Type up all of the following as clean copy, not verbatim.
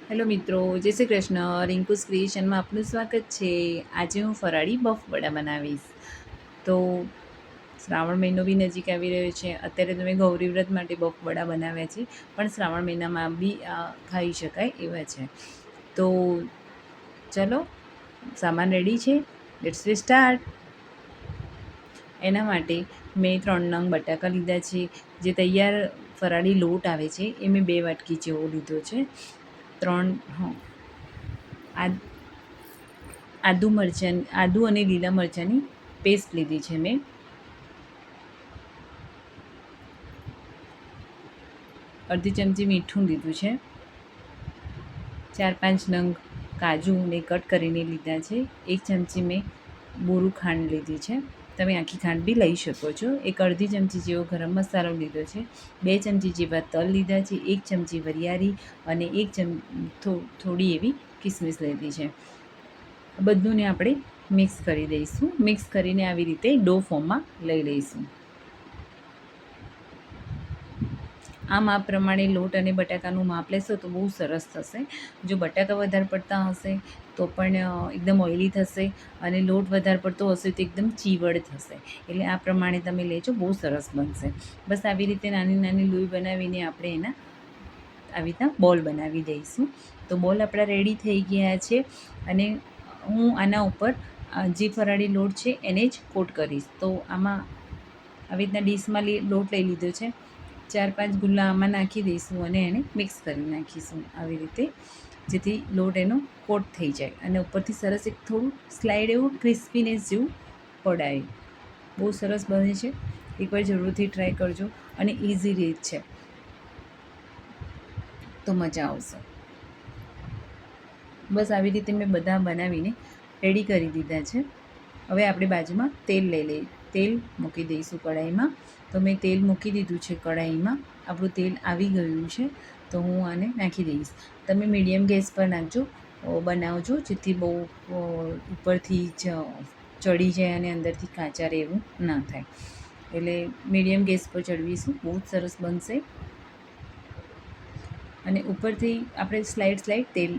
Hello મિત્રો, જય શ્રી કૃષ્ણ. રિંકુસ ક્રિએશનમાં આપનું સ્વાગત છે. આજે હું ફરાળી બફ વડા બનાવીશ. તો શ્રાવણ મહિનો બી નજીક આવી રહ્યો છે. અત્યારે તમે ગૌરી વ્રત માટે બફ વડા બનાવ્યા છે, પણ શ્રાવણ મહિનામાં બી ખાઈ શકાય એવા છે. તો ચલો, સામાન રેડી છે, લેટ્સ વી સ્ટાર્ટ. એના માટે મેં 3 નંગ બટાકા લીધા છે. જે તૈયાર ફરાળી લોટ આવે છે એ મેં 2 વાટકી જેવો લીધો છે. 3 આદુ અને લીલા મરચાંની પેસ્ટ લીધી છે મેં. અડધી ચમચી મીઠું લીધું છે. 4-5 નંગ કાજુને કટ કરીને લીધા છે. 1 ચમચી મેં બોરું ખાંડ લીધી છે. તમે આખી ખાંડ બી લઈ શકો છો. એક અડધી ચમચી જેવો ગરમ મસાલો લીધો છે. 2 ચમચી જેવા તલ લીધા છે. 1 ચમચી વરિયાળી અને 1 થોડી એવી કિસમિસ લીધી છે. બધુંને આપણે મિક્સ કરી દઈશું. મિક્સ કરીને આવી રીતે ડો ફોર્મમાં લઈ લઈશું. આ માપ પ્રમાણે લોટ અને બટાકાનું માપ લેશો તો બહુ સરસ થશે. જો બટાકા વધારે પડતા હશે તો પણ એકદમ ઓઇલી થશે, અને લોટ વધારે પડતો હશે તો એકદમ ચીવડ થશે. એટલે આ પ્રમાણે તમે લેજો, બહુ સરસ બનશે. બસ આવી રીતે નાની નાની લોઈ બનાવીને આપણે એના આવી રીતના બોલ બનાવી દઈશું. તો બોલ આપણા રેડી થઈ ગયા છે. અને હું આના ઉપર જે ફરાળી લોટ છે એને જ કોટ કરીશ. તો આમાં આવી રીતના ડીશમાં લોટ લઈ લીધો છે. 4-5 ગુલ્લા આમાં નાખી દઈશું અને એને મિક્સ કરી નાખીશું આવી રીતે, જેથી લોટ એનો કોટ થઈ જાય અને ઉપરથી સરસ એક થોડું સ્લાઇડ એવું ક્રિસ્પીનેસ જેવું પડાય. બહુ સરસ બને છે. એકવાર જરૂરથી ટ્રાય કરજો, અને ઇઝી રીત છે, તો મજા આવશે. બસ આવી રીતે મેં બધા બનાવીને રેડી કરી દીધા છે. હવે આપણે બાજુમાં તેલ મૂકી દઈશું કઢાઈમાં. તો મેં તેલ મૂકી દીધું છે કઢાઈમાં. આપણું તેલ આવી ગયું છે, તો હું આને નાખી દઈશ. તમે મીડિયમ ગેસ પર નાખજો, બનાવજો, જેથી બહુ ઉપરથી ચડી જાય અને અંદરથી કાચા રહે એવું ના થાય. એટલે મીડિયમ ગેસ પર ચડવીશું, બહુ જ સરસ બનશે. અને ઉપરથી આપણે સ્લાઇડ તેલ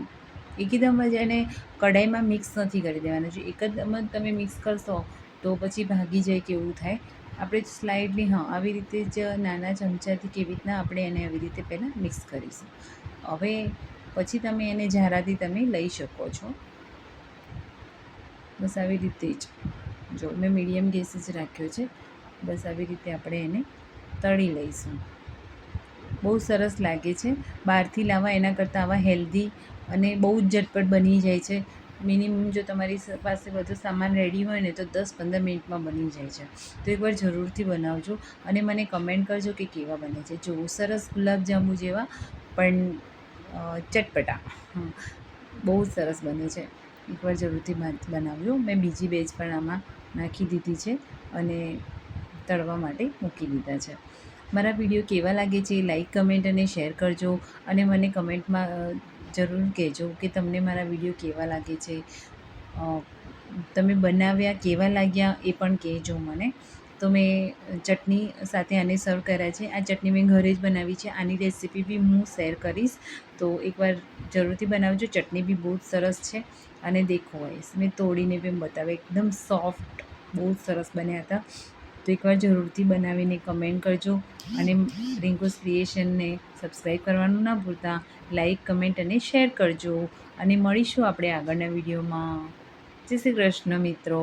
એકદમ જ એને કઢાઈમાં મિક્સ નથી કરી દેવાનું. જો એકદમ જ તમે મિક્સ કરશો તો પછી ભાગી જાય કે એવું થાય. આપણે સ્લાઇડલી આવી રીતે જ નાના ચમચાથી કેવી રીતના આપણે એને આવી રીતે પહેલાં મિક્સ કરીશું. હવે પછી તમે એને ઝારાથી તમે લઈ શકો છો. બસ આવી રીતે જ, જો મેં મીડિયમ ગેસ જ રાખ્યો છે. બસ આવી રીતે આપણે એને તળી લઈશું. બહુ સરસ લાગે છે. બહારથી લાવવા એના કરતાં આવા હેલ્ધી અને બહુ જ ઝટપટ બની જાય છે. મિનિમમ જો તમારી પાસે બધો સામાન રેડી હોય ને તો 10-15 મિનિટમાં બની જાય છે. તો એકવાર જરૂરથી બનાવજો અને મને કમેન્ટ કરજો કે કેવા બને છે. જો સરસ ગુલાબજાંબુ જેવા, પણ ચટપટા, બહુ જ સરસ બને છે. એકવાર જરૂરથી બનાવજો. મેં બીજી બેચ પણ આમાં નાખી દીધી છે અને તળવા માટે મૂકી દીધા છે. મારા વિડીયો કેવા લાગે છે લાઈક, કમેન્ટ અને શેર કરજો. અને મને કમેન્ટમાં જરૂર કહેજો કે તમને મારા વિડીયો કેવા લાગે છે, તમે બનાવ્યા કેવા લાગ્યા એ પણ કહેજો મને. તો મેં ચટણી સાથે આને સર્વ કર્યા છે. આ ચટણી મેં ઘરે જ બનાવી છે. આની રેસીપી બી હું શેર કરીશ, તો એકવાર જરૂરથી બનાવજો. ચટણી બી બહુ જ સરસ છે. અને દેખો મેં તોડીને બી બતાવ્યા, એકદમ સોફ્ટ, બહુ જ સરસ બન્યા હતા. તો એકવાર જરૂરથી બનાવીને કમેન્ટ કરજો. અને રિંકુસ ક્રિએશનને સબસ્ક્રાઈબ કરવાનું ના ભૂલતા. લાઈક, કમેન્ટ અને શેર કરજો. અને મળીશું આપણે આગળના વિડીયોમાં. જય શ્રી કૃષ્ણ મિત્રો.